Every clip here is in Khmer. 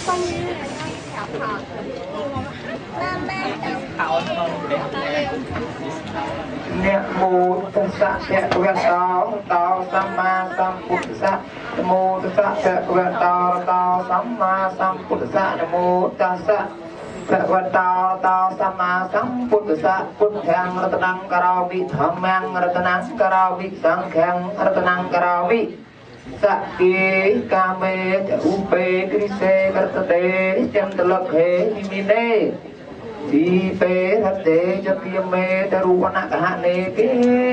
Niệm mô tát sa phật tao tao samma sambuddhassa nam mô tát sa phật tao samma sambuddhassa nam mô tát sa phật tao samma sambuddhassa buddhang ratanang karami dhammang ratanang karami sanghang ratanang karami sakti kame upe krise kartate chandalakhe nimine đi pe thật tế cho tiêm mê ta ru quan hạ nê kế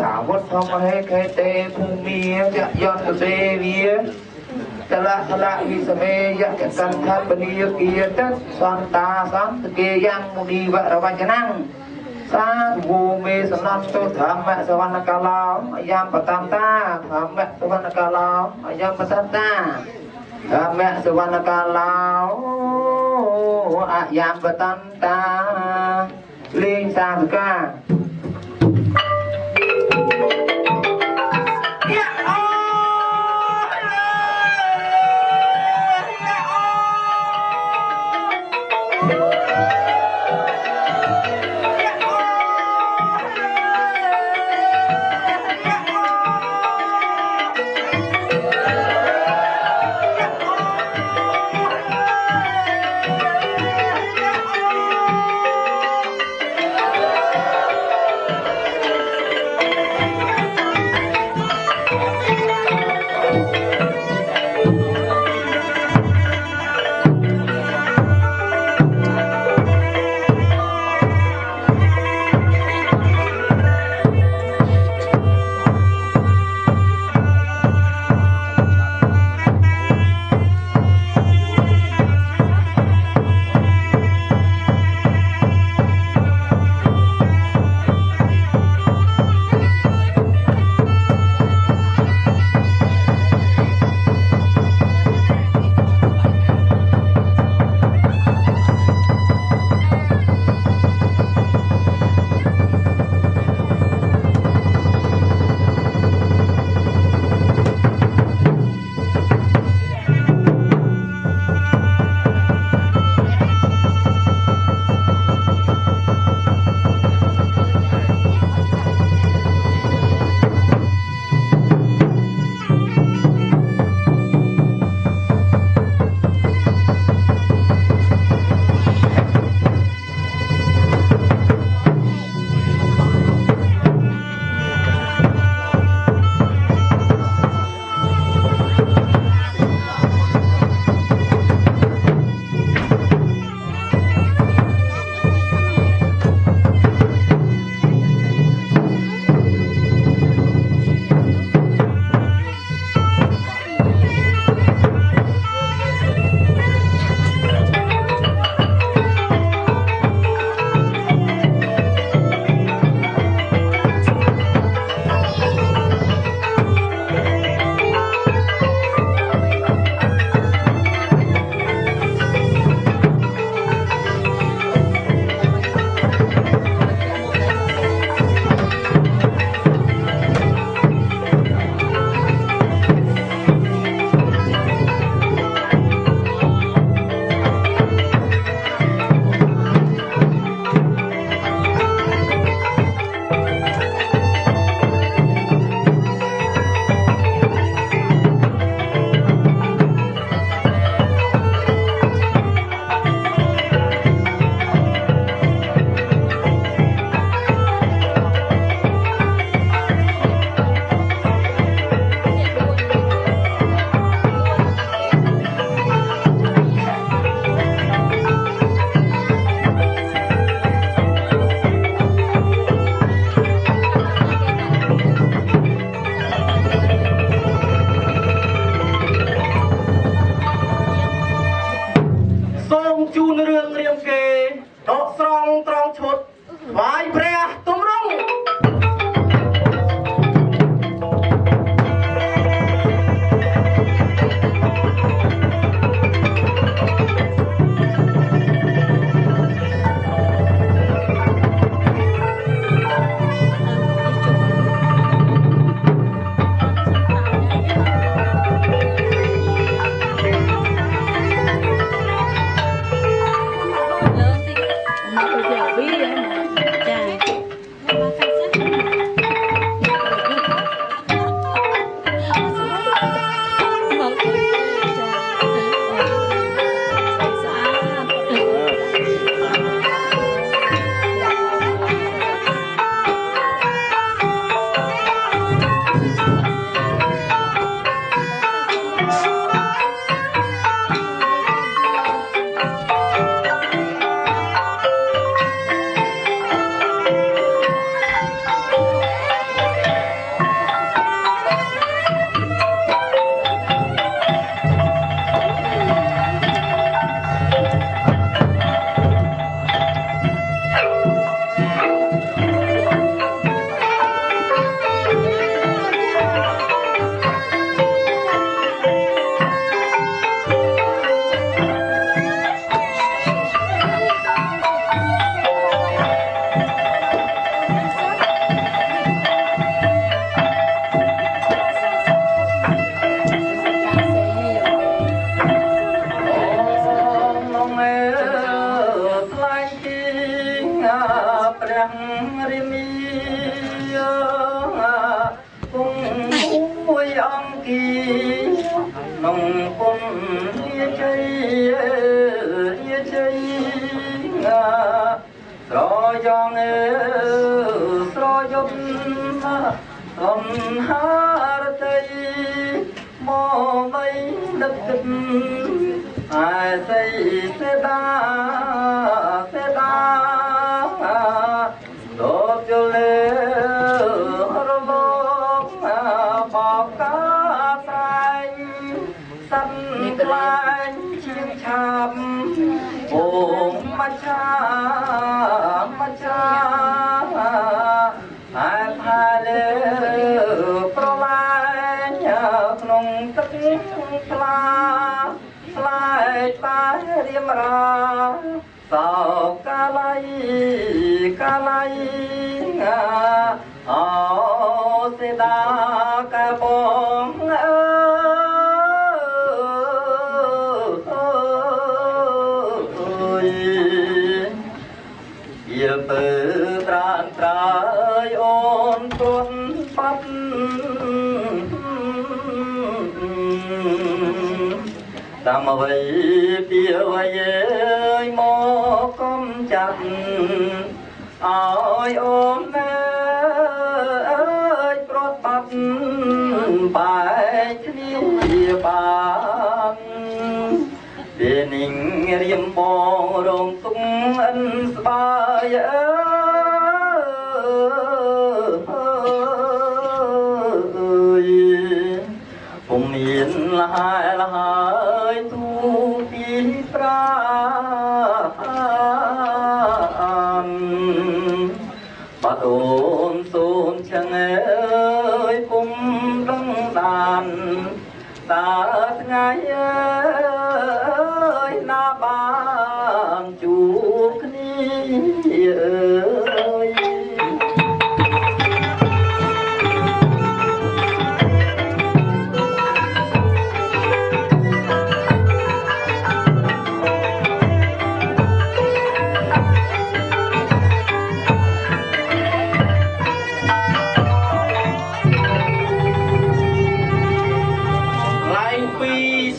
hảo vất thông hay khai tê phung mía dạ dọn từ tê vía ta lạ vì sa mê dạ cái căn thắt bên đi kia tất xoan ta xoan từ kia giang mù đi vợ ra vài năng sa vô mê sa nan tô thảm mẹ sa văn ca lao ayam patam ta thảm mẹ sa văn ca lao ayam patam ta thảm mẹ sa văn ca lao ayam patam ta linh sa ca គីនងគុណលាជ័យលាជ័យស្រយ៉ាងស្រយប់សំហារតីមកបីដឹកទឹកអាស័យសេដាសេដាលោកជលេរលកបបកាស្រែងសិនខ្លាញ់ជាងឆាប់អូមច្ឆាមច្ឆាហើយផាលេប្រឡាញក្នុងទឹកថ្លាស្លាយតារៀមរាសោកាល័យកាល័យអូសេដាកាបងយាពើត្រានត្រាយអូនព្រោះបាត់តាមអ្វីពីអ្វីមកកុំចាប់អើយអូនអើយព្រោះបាត់បែកគ្នាបានពេលនឹងរៀមបងរងទុំអិនស្បាយពុំមានលហើយលហើយទូពីប្រាបាត់អូនសូនឆ្ងាយពុំដឹងដានតាថ្ងៃណាបានជួបគ្នា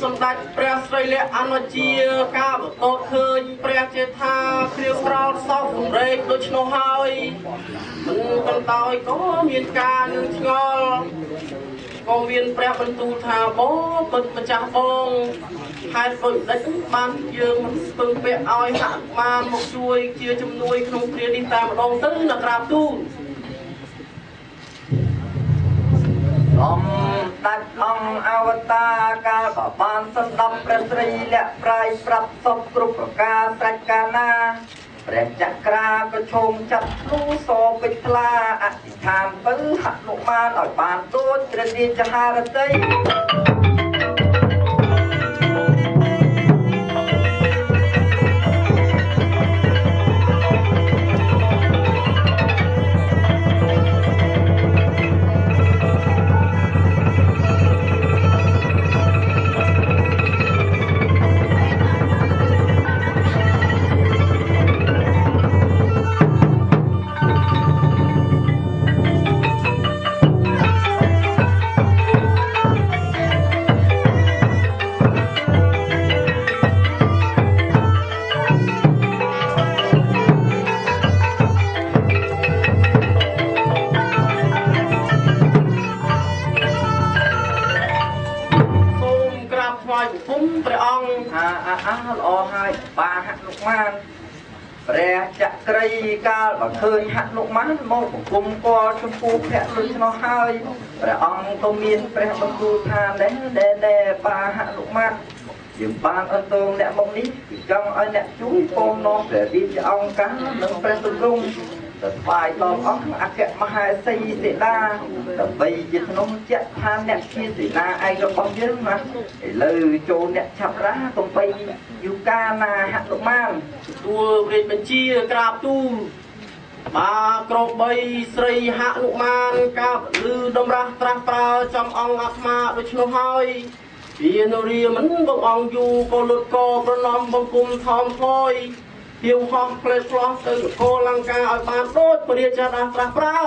សម្ដេចព្រះស្រីលក្ខអនុជាការបតតឃើញព្រះចេថាគ្រាវក្រោតសោកសម្រេចដូច្នោះហើយមិនបន្តឲ្យក៏មានការនឹងឆ្ងល់ក៏មានព្រះបន្ទូលថាបងពិតម្ចាស់បងហេតុដូចដេចបានយើងមិនពឹងពាក់ឲ្យហនុមានមកជួយជាជំនួយក្នុងគ្រានេះតែម្ដងទៅនៅក្រាបទូលអំដាច់អង្គអវតារកាលក៏បានសន្តំព្រះស្រីលក្ខប្រាយប្រាប់សពគ្រប់ប្រការស្រេចកាលណាព្រះចក្រាក៏ឈោងចាត់ធ្នូសពេជ្រថ្លាអធិដ្ឋានពើហនុមានឲ្យបានដូចព្រះរាជហារតីព្រះអង្គល្អហើយបាហនុមានព្រះចក្រីកាលបើឃើញហនុមានមកបង្គំកលចំពោះភៈដូច្នោះហើយព្រះអង្គក៏មានព្រះបន្ទូលថាដែលបាហនុមានយើងបានអន្តងអ្នកមកនេះគឺចង់ឲ្យអ្នកជួយពងនាំព្រះរាជអង្គការនិងព្រះទង្រង់ទៅថ្វាយដល់អង្គអគ្គមហេសីសេដាដើម្បីជាធ្នមជាក់ថាអ្នកជាសេនាឯករបស់យើងណាឥឡូវចូលអ្នកឆាប់រ៉ាកុំបីយូកាណាហនុមានទទួលរាជបញ្ជាក្រាបទូលបាទក្រុម3ស្រីហនុមានកាបលឺដំរាស់ត្រាស់ប្រើចំអង្គអាត្មាដូច្នោះហើយពីនរាមិនបងអង្គយូក៏លុតកប្រណំបង្គំថមថយទៀវហោះផ្លេចផ្លោះទៅកោលង្ការឲ្យបានដូចព្រះរាជាដាស់ត្រាស់ប្រើ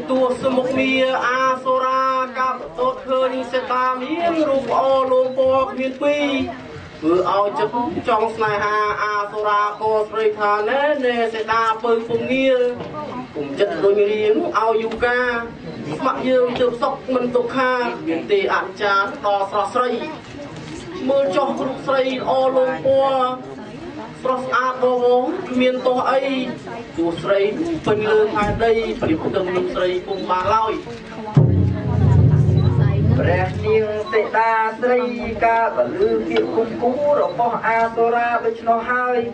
tua semuk mia asora cặp tốt hơn sẽ ta miếng rụp o lô bò miền quy vừa ao chất trong snai ha asora co srei tha nè nè sẽ ta bơi phùng nghia cùng chất đôi miếng ao yuka mặc dương chụp sọc mình tục ha miền tây ăn chán to sra srei mưa cho rụp srei o lô bò Pros Abo miền to ấy chủ sấy phần lương hai đây phải cũng từng lương sấy cùng bà lôi Rèn niềng tệ đa sấy ca và lương tiệu cung cú rồi po Asora bên nó hai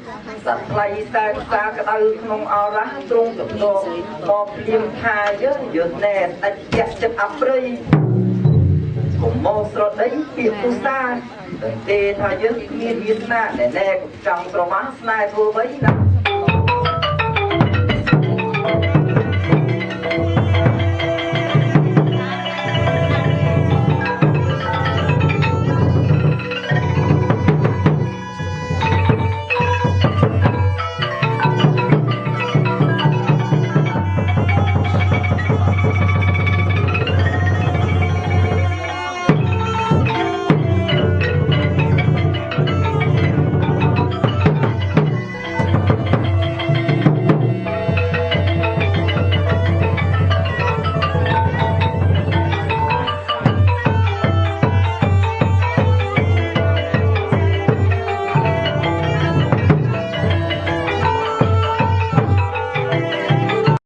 sẵn lấy sang xa cái tay không ao lá trung tập đồ mò phim hai nhớ nhớ nè anh chặt chân áp rây cùng mò sọt đấy tiệu tu xa tê thay nhớ miền Việt Nam nè nè trong sổ má snai thua mấy năm